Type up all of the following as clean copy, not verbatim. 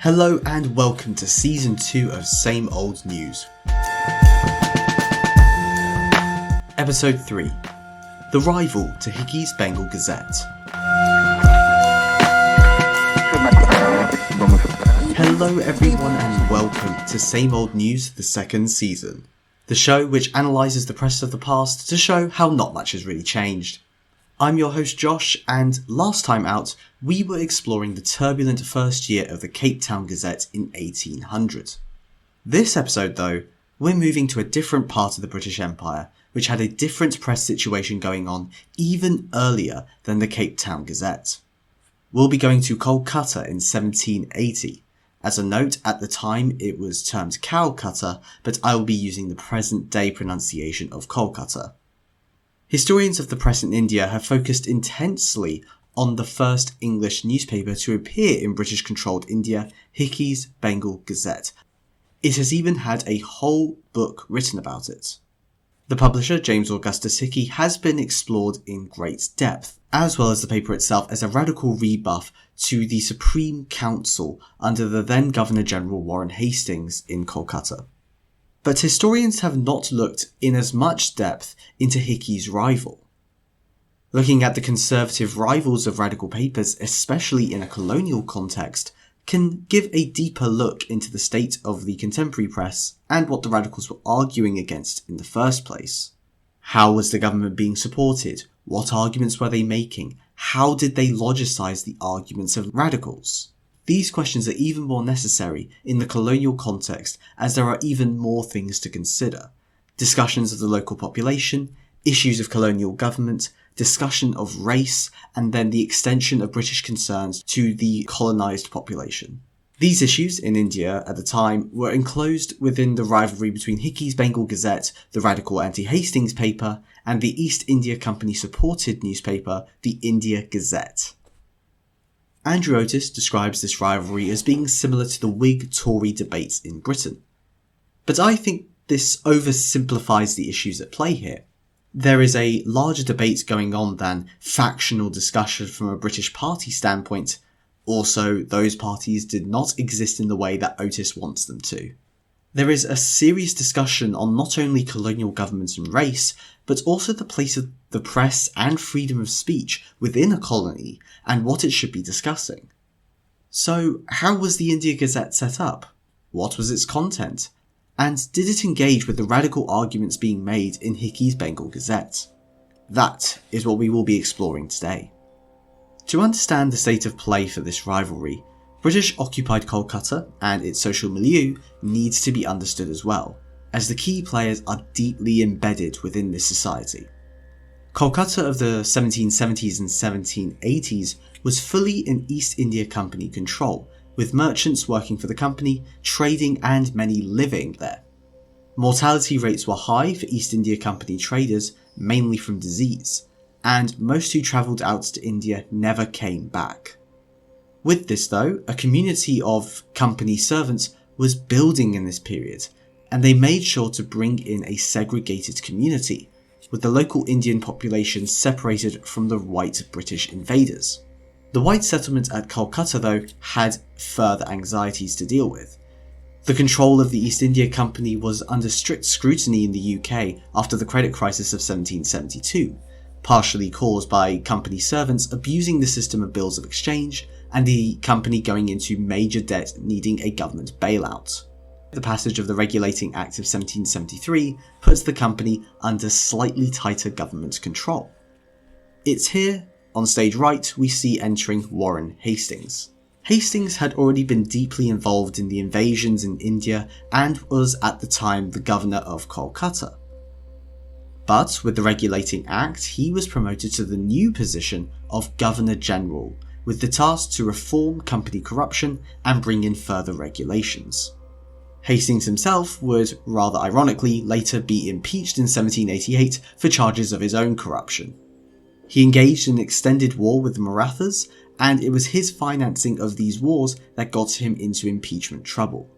Hello and welcome to Season 2 of Same Old News. Episode 3. The rival to Hicky's Bengal Gazette. Hello everyone and welcome to Same Old News, the second season. The show which analyses the press of the past to show how not much has really changed. I'm your host Josh, and last time out, we were exploring the turbulent first year of the Cape Town Gazette in 1800. This episode though, we're moving to a different part of the British Empire, which had a different press situation going on even earlier than the Cape Town Gazette. We'll be going to Kolkata in 1780. As a note, at the time it was termed Calcutta, but I will be using the present day pronunciation of Kolkata. Historians of the press in India have focused intensely on the first English newspaper to appear in British-controlled India, Hicky's Bengal Gazette. It has even had a whole book written about it. The publisher, James Augustus Hicky, has been explored in great depth, as well as the paper itself as a radical rebuff to the Supreme Council under the then Governor-General Warren Hastings in Kolkata. But historians have not looked in as much depth into Hicky's rival. Looking at the conservative rivals of radical papers, especially in a colonial context, can give a deeper look into the state of the contemporary press and what the radicals were arguing against in the first place. How was the government being supported? What arguments were they making? How did they logicize the arguments of radicals? These questions are even more necessary in the colonial context as there are even more things to consider. Discussions of the local population, issues of colonial government, discussion of race, and then the extension of British concerns to the colonised population. These issues in India at the time were enclosed within the rivalry between Hicky's Bengal Gazette, the radical anti-Hastings paper, and the East India Company supported newspaper, the India Gazette. Andrew Otis describes this rivalry as being similar to the Whig-Tory debates in Britain. But I think this oversimplifies the issues at play here. There is a larger debate going on than factional discussion from a British party standpoint. Also, those parties did not exist in the way that Otis wants them to. There is a serious discussion on not only colonial government and race, but also the place of the press and freedom of speech within a colony and what it should be discussing. So, how was the India Gazette set up? What was its content? And did it engage with the radical arguments being made in Hicky's Bengal Gazette? That is what we will be exploring today. To understand the state of play for this rivalry, British-occupied Kolkata and its social milieu needs to be understood as well, as the key players are deeply embedded within this society. Kolkata of the 1770s and 1780s was fully in East India Company control, with merchants working for the company, trading and many living there. Mortality rates were high for East India Company traders, mainly from disease, and most who travelled out to India never came back. With this though, a community of company servants was building in this period, and they made sure to bring in a segregated community, with the local Indian population separated from the white British invaders. The white settlement at Calcutta though had further anxieties to deal with. The control of the East India Company was under strict scrutiny in the UK after the credit crisis of 1772, partially caused by company servants abusing the system of bills of exchange and the company going into major debt needing a government bailout. The passage of the Regulating Act of 1773 puts the company under slightly tighter government control. It's here, on stage right, we see entering Warren Hastings. Hastings had already been deeply involved in the invasions in India and was at the time the governor of Kolkata. But with the Regulating Act, he was promoted to the new position of Governor-General, with the task to reform company corruption and bring in further regulations. Hastings himself would, rather ironically, later be impeached in 1788 for charges of his own corruption. He engaged in an extended war with the Marathas, and it was his financing of these wars that got him into impeachment trouble.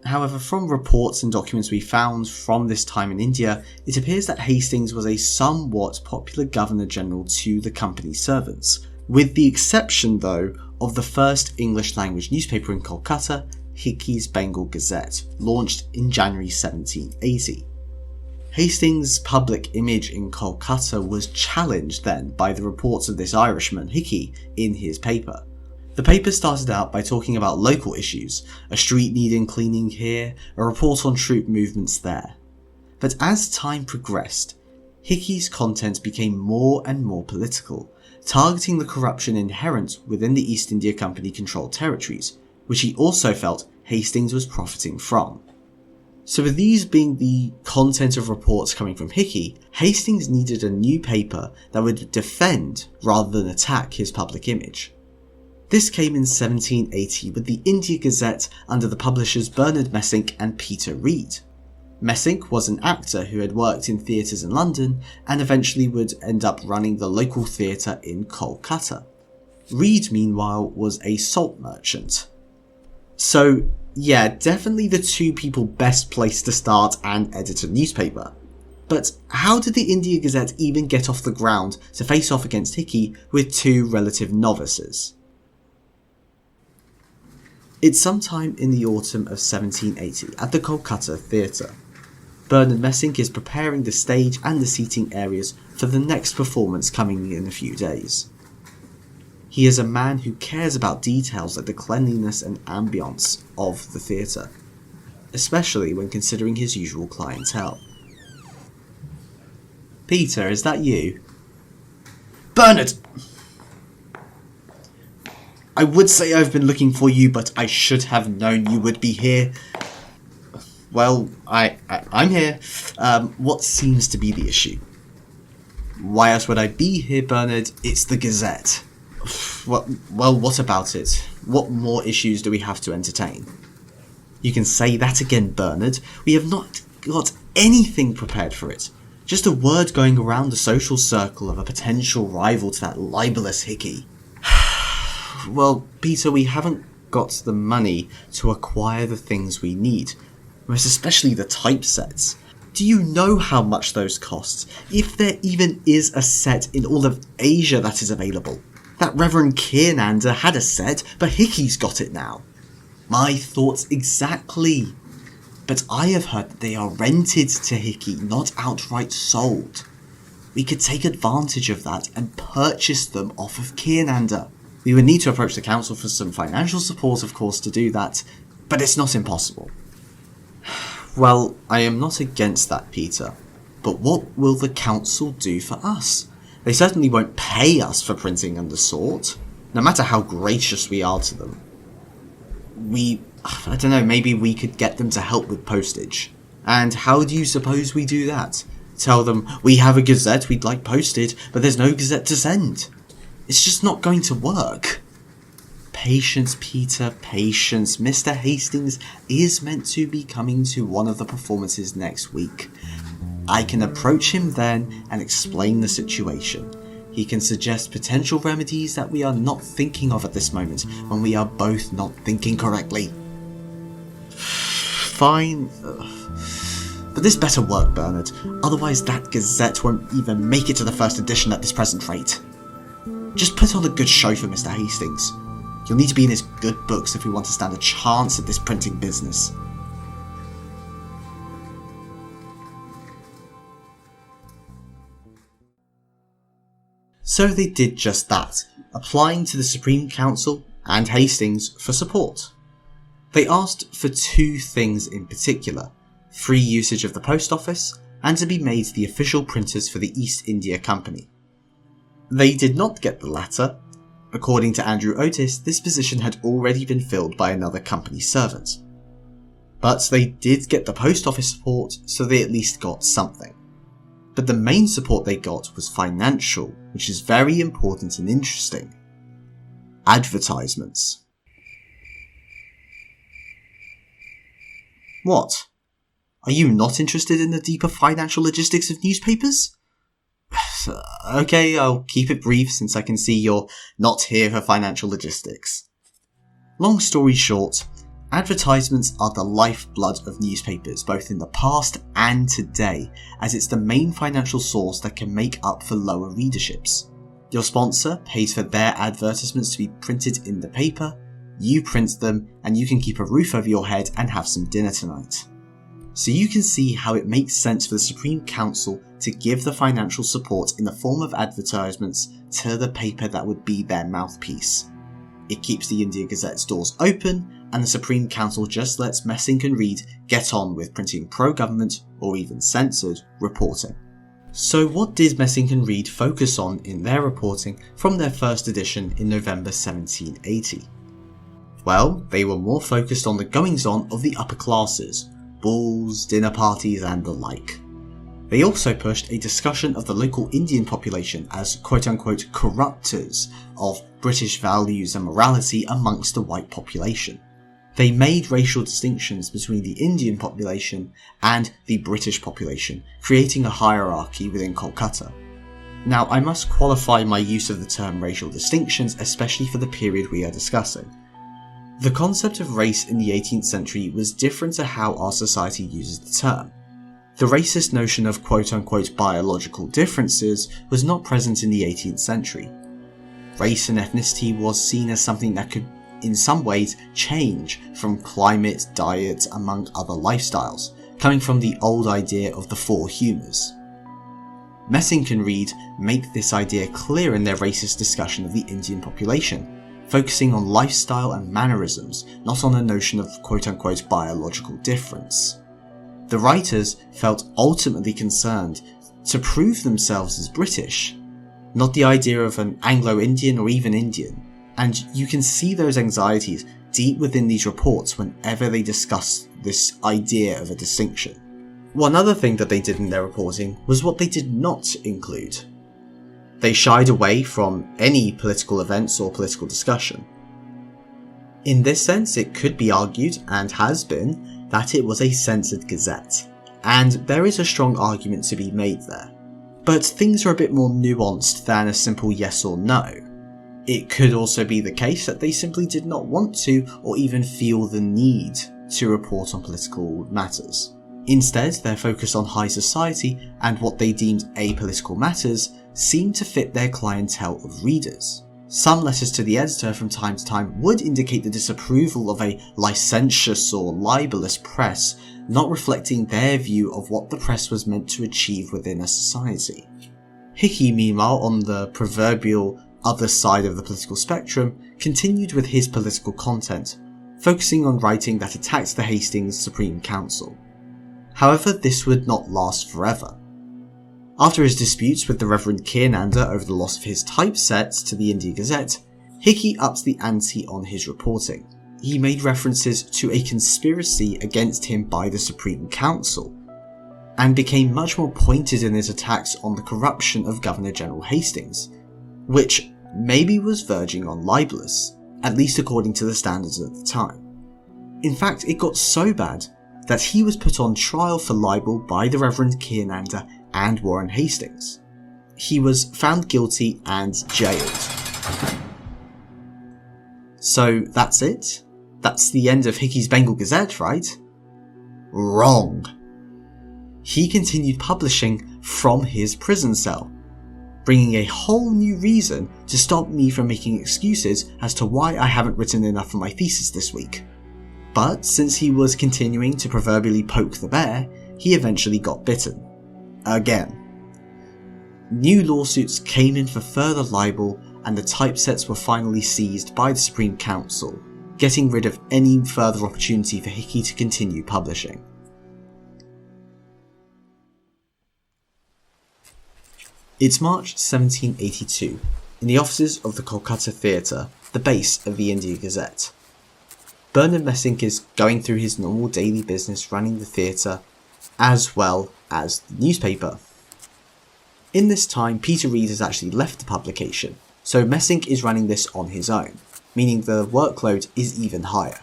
However, from reports and documents we found from this time in India, it appears that Hastings was a somewhat popular Governor-General to the company servants, with the exception, though, of the first English-language newspaper in Kolkata, Hicky's Bengal Gazette, launched in January 1780. Hastings' public image in Kolkata was challenged then by the reports of this Irishman, Hicky, in his paper. The paper started out by talking about local issues, a street needing cleaning here, a report on troop movements there. But as time progressed, Hicky's content became more and more political, targeting the corruption inherent within the East India Company controlled territories, which he also felt Hastings was profiting from. So with these being the content of reports coming from Hicky, Hastings needed a new paper that would defend rather than attack his public image. This came in 1780 with the India Gazette under the publishers Bernard Messink and Peter Reed. Messink was an actor who had worked in theatres in London and eventually would end up running the local theatre in Kolkata. Reed, meanwhile, was a salt merchant. So, yeah, definitely the two people best placed to start and edit a newspaper. But how did the India Gazette even get off the ground to face off against Hicky with two relative novices? It's sometime in the autumn of 1780 at the Kolkata Theatre. Bernard Messink is preparing the stage and the seating areas for the next performance coming in a few days. He is a man who cares about details like the cleanliness and ambience of the theatre, especially when considering his usual clientele. Peter, is that you? Bernard! I would say I've been looking for you, but I should have known you would be here. Well, I'm here. What seems to be the issue? Why else would I be here, Bernard? It's the Gazette. Well, what about it? What more issues do we have to entertain? You can say that again, Bernard. We have not got anything prepared for it. Just a word going around the social circle of a potential rival to that libelous Hicky. Well, Peter, we haven't got the money to acquire the things we need, most especially the typesets. Do you know how much those cost? If there even is a set in all of Asia that is available. That Reverend Kiernander had a set, but Hicky's got it now. My thoughts exactly. But I have heard that they are rented to Hicky, not outright sold. We could take advantage of that and purchase them off of Kiernander. We would need to approach the council for some financial support, of course, to do that, but it's not impossible. Well, I am not against that, Peter, but what will the council do for us? They certainly won't pay us for printing and the sort, no matter how gracious we are to them. I don't know, maybe we could get them to help with postage. And how do you suppose we do that? Tell them, we have a Gazette we'd like posted, but there's no Gazette to send. It's just not going to work. Patience, Peter, patience. Mr. Hastings is meant to be coming to one of the performances next week. I can approach him then and explain the situation. He can suggest potential remedies that we are not thinking of at this moment, when we are both not thinking correctly. Fine. But this better work, Bernard. Otherwise that Gazette won't even make it to the first edition at this present rate. Just put on a good show for Mr. Hastings. You'll need to be in his good books if we want to stand a chance at this printing business. So they did just that, applying to the Supreme Council and Hastings for support. They asked for two things in particular: free usage of the post office and to be made the official printers for the East India Company. They did not get the latter. According to Andrew Otis, this position had already been filled by another company servant. But they did get the post office support, so they at least got something. But the main support they got was financial, which is very important and interesting. advertisements. What? Are you not interested in the deeper financial logistics of newspapers? Okay, I'll keep it brief since I can see you're not here for financial logistics. Long story short, advertisements are the lifeblood of newspapers, both in the past and today, as it's the main financial source that can make up for lower readerships. Your sponsor pays for their advertisements to be printed in the paper, you print them, and you can keep a roof over your head and have some dinner tonight. So you can see how it makes sense for the Supreme Council to give the financial support in the form of advertisements to the paper that would be their mouthpiece. It keeps the India Gazette's doors open, and the Supreme Council just lets Messing and Reid get on with printing pro-government, or even censored, reporting. So what did Messing and Reid focus on in their reporting from their first edition in November 1780? Well, they were more focused on the goings-on of the upper classes, balls, dinner parties and the like. They also pushed a discussion of the local Indian population as quote-unquote corrupters of British values and morality amongst the white population. They made racial distinctions between the Indian population and the British population, creating a hierarchy within Kolkata. Now, I must qualify my use of the term racial distinctions, especially for the period we are discussing. The concept of race in the 18th century was different to how our society uses the term. The racist notion of quote-unquote biological differences was not present in the 18th century. Race and ethnicity was seen as something that could, in some ways, change from climate, diet, among other lifestyles, coming from the old idea of the four humours. Messing and Reid make this idea clear in their racist discussion of the Indian population, focusing on lifestyle and mannerisms, not on the notion of quote-unquote biological difference. The writers felt ultimately concerned to prove themselves as British, not the idea of an Anglo-Indian or even Indian, and you can see those anxieties deep within these reports whenever they discuss this idea of a distinction. One other thing that they did in their reporting was what they did not include. They shied away from any political events or political discussion. In this sense, it could be argued, and has been, that it was a censored gazette, and there is a strong argument to be made there. But things are a bit more nuanced than a simple yes or no. It could also be the case that they simply did not want to, or even feel the need to report on political matters. Instead, their focus on high society and what they deemed apolitical matters seemed to fit their clientele of readers. Some letters to the editor from time to time would indicate the disapproval of a licentious or libelous press, not reflecting their view of what the press was meant to achieve within a society. Hicky, meanwhile, on the proverbial other side of the political spectrum, continued with his political content, focusing on writing that attacked the Hastings Supreme Council. However, this would not last forever. After his disputes with the Reverend Kearnander over the loss of his typesets to the India Gazette, Hicky upped the ante on his reporting. He made references to a conspiracy against him by the Supreme Council, and became much more pointed in his attacks on the corruption of Governor General Hastings, which maybe was verging on libelous, at least according to the standards at the time. In fact, it got so bad that he was put on trial for libel by the Reverend Kearnander and Warren Hastings. He was found guilty and jailed. So that's it? That's the end of Hicky's Bengal Gazette, right? Wrong. He continued publishing from his prison cell, bringing a whole new reason to stop me from making excuses as to why I haven't written enough for my thesis this week. But since he was continuing to proverbially poke the bear, he eventually got bitten. Again. New lawsuits came in for further libel, and the typesets were finally seized by the Supreme Council, getting rid of any further opportunity for Hicky to continue publishing. It's March 1782, in the offices of the Kolkata Theatre, the base of the India Gazette. Bernard Messing is going through his normal daily business running the theatre, as well as the newspaper. In this time, Peter Reid has actually left the publication, so Messing is running this on his own. meaning the workload is even higher.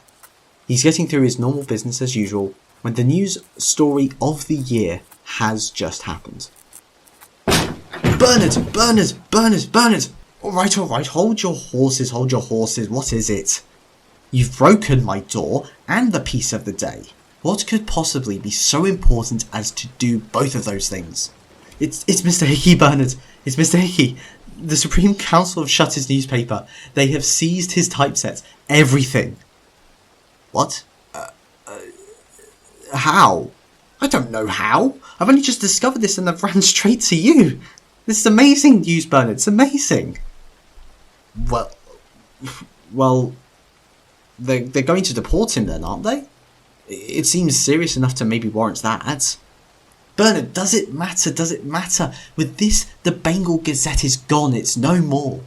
He's getting through his normal business as usual when the news story of the year has just happened. Bernard! Bernard! Bernard! Bernard! Alright, hold your horses, what is it? You've broken my door and the peace of the day. What could possibly be so important as to do both of those things? It's Mr. Hicky, Bernard. It's Mr. Hicky. The Supreme Council have shut his newspaper. They have seized his typeset. Everything. What? How? I don't know how. I've only just discovered this and I've ran straight to you. This is amazing news, Bernard. It's amazing. Well, they're going to deport him then, aren't they? It seems serious enough to maybe warrant that. Bernard, does it matter? Does it matter? With this, the Bengal Gazette is gone. It's no more.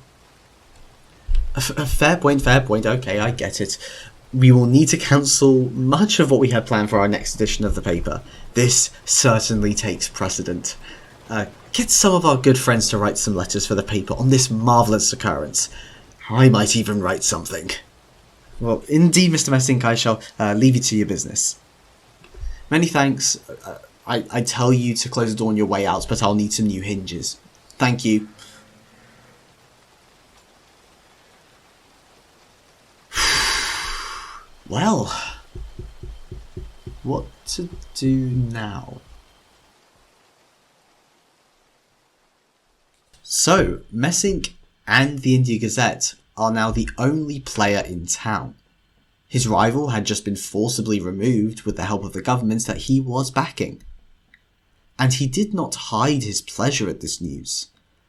A fair point. Okay, I get it. We will need to cancel much of what we had planned for our next edition of the paper. This certainly takes precedent. Get some of our good friends to write some letters for the paper on this marvellous occurrence. I might even write something. Well, indeed, Mr. Messink, I shall leave you to your business. Many thanks. I tell you to close the door on your way out, but I'll need some new hinges. Thank you. Well, what to do now? So, Messink and the India Gazette are now the only player in town. His rival had just been forcibly removed with the help of the government that he was backing. And he did not hide his pleasure at this news.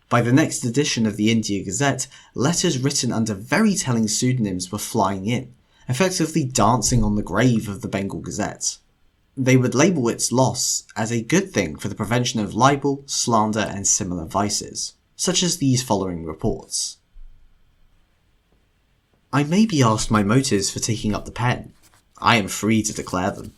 By the next edition of the India Gazette, letters written under very telling pseudonyms were flying in, effectively dancing on the grave of the Bengal Gazette. They would label its loss as a good thing for the prevention of libel, slander and similar vices, such as these following reports. I may be asked my motives for taking up the pen. I am free to declare them.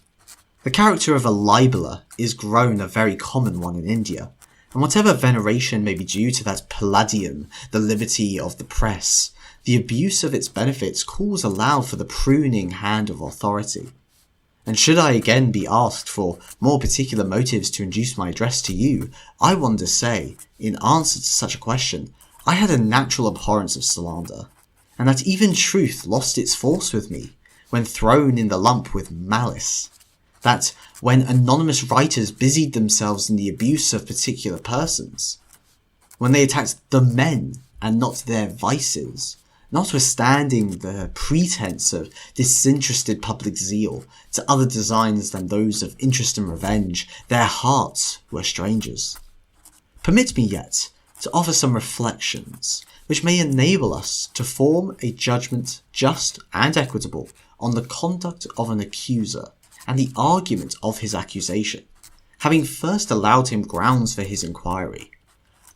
The character of a libeller is grown a very common one in India, and whatever veneration may be due to that palladium, the liberty of the press, the abuse of its benefits calls aloud for the pruning hand of authority. And should I again be asked for more particular motives to induce my address to you, I wonder say, in answer to such a question, I had a natural abhorrence of slander, and that even truth lost its force with me when thrown in the lump with malice. That when anonymous writers busied themselves in the abuse of particular persons, when they attacked the men and not their vices, notwithstanding the pretense of disinterested public zeal to other designs than those of interest and revenge, their hearts were strangers. Permit me yet to offer some reflections which may enable us to form a judgment just and equitable on the conduct of an accuser and the argument of his accusation, having first allowed him grounds for his inquiry.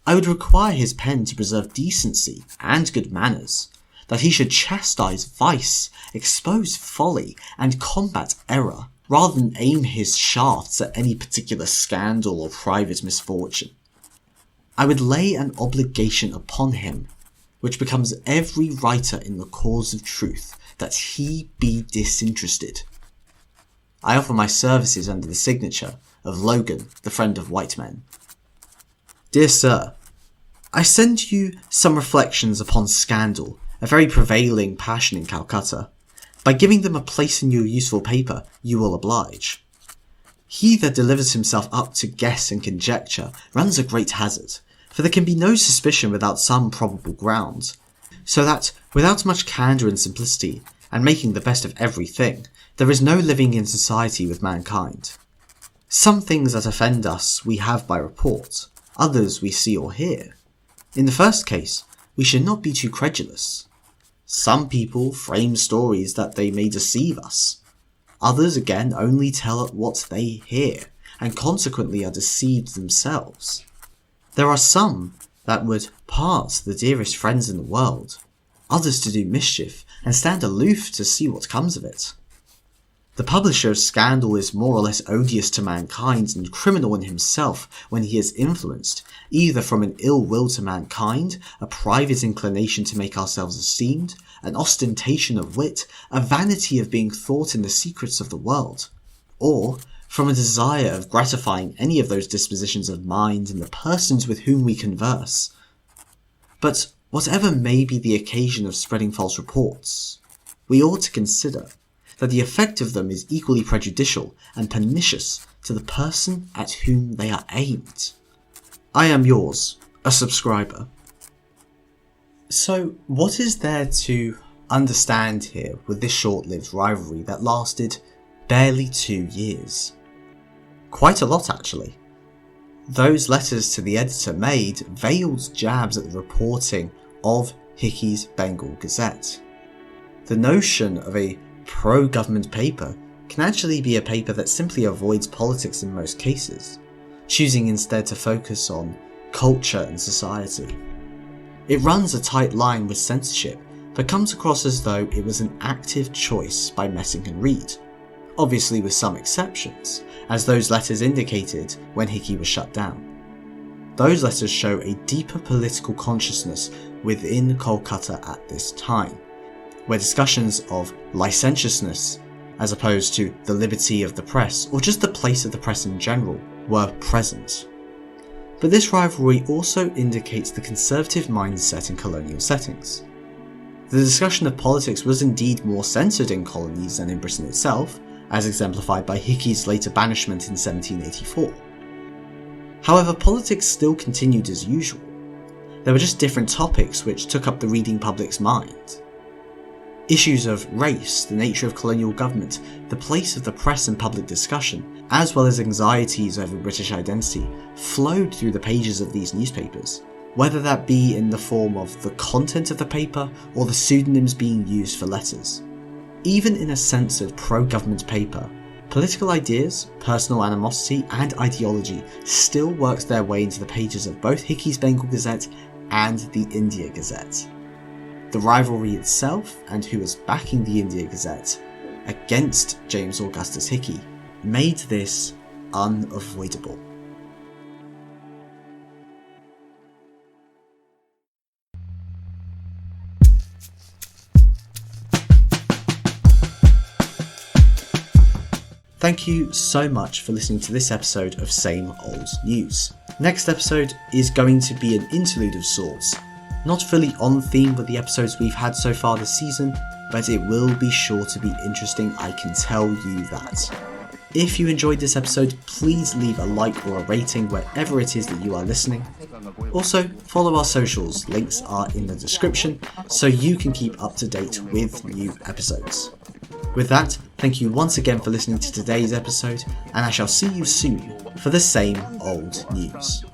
I would require his pen to preserve decency and good manners, that he should chastise vice, expose folly, and combat error, rather than aim his shafts at any particular scandal or private misfortune. I would lay an obligation upon him, which becomes every writer in the cause of truth, that he be disinterested. I offer my services under the signature of Logan, the friend of white men. Dear Sir, I send you some reflections upon scandal, a very prevailing passion in Calcutta. By giving them a place in your useful paper, you will oblige. He that delivers himself up to guess and conjecture runs a great hazard, for there can be no suspicion without some probable ground, so that, without much candour and simplicity, and making the best of everything, there is no living in society with mankind. Some things that offend us we have by report, others we see or hear. In the first case, we should not be too credulous. Some people frame stories that they may deceive us. Others again only tell what they hear, and consequently are deceived themselves. There are some that would part the dearest friends in the world, others to do mischief, and stand aloof to see what comes of it. The publisher of Scandal is more or less odious to mankind and criminal in himself when he is influenced, either from an ill will to mankind, a private inclination to make ourselves esteemed, an ostentation of wit, a vanity of being thought in the secrets of the world, or from a desire of gratifying any of those dispositions of mind in the persons with whom we converse. But whatever may be the occasion of spreading false reports, we ought to consider that the effect of them is equally prejudicial and pernicious to the person at whom they are aimed. I am yours, a subscriber. So, what is there to understand here with this short-lived rivalry that lasted barely 2 years? Quite a lot, actually. Those letters to the editor made veiled jabs at the reporting of Hicky's Bengal Gazette. The notion of a pro-government paper can actually be a paper that simply avoids politics in most cases, choosing instead to focus on culture and society. It runs a tight line with censorship, but comes across as though it was an active choice by Messing and Reid, obviously with some exceptions, as those letters indicated when Hicky was shut down. Those letters show a deeper political consciousness within Kolkata at this time, where discussions of licentiousness, as opposed to the liberty of the press or just the place of the press in general, were present. But this rivalry also indicates the conservative mindset in colonial settings. The discussion of politics was indeed more censored in colonies than in Britain itself, as exemplified by Hicky's later banishment in 1784. However, politics still continued as usual. There were just different topics which took up the reading public's mind. Issues of race, the nature of colonial government, the place of the press in public discussion, as well as anxieties over British identity, flowed through the pages of these newspapers, whether that be in the form of the content of the paper or the pseudonyms being used for letters. Even in a censored pro-government paper, political ideas, personal animosity and ideology still worked their way into the pages of both Hicky's Bengal Gazette and the India Gazette. The rivalry itself, and who was backing the India Gazette against James Augustus Hicky, made this unavoidable. Thank you so much for listening to this episode of Same Old News. Next episode is going to be an interlude of sorts, not fully on theme with the episodes we've had so far this season, but it will be sure to be interesting, I can tell you that. If you enjoyed this episode, please leave a like or a rating wherever it is that you are listening. Also, follow our socials, links are in the description, so you can keep up to date with new episodes. With that, thank you once again for listening to today's episode, and I shall see you soon for the Same Old News.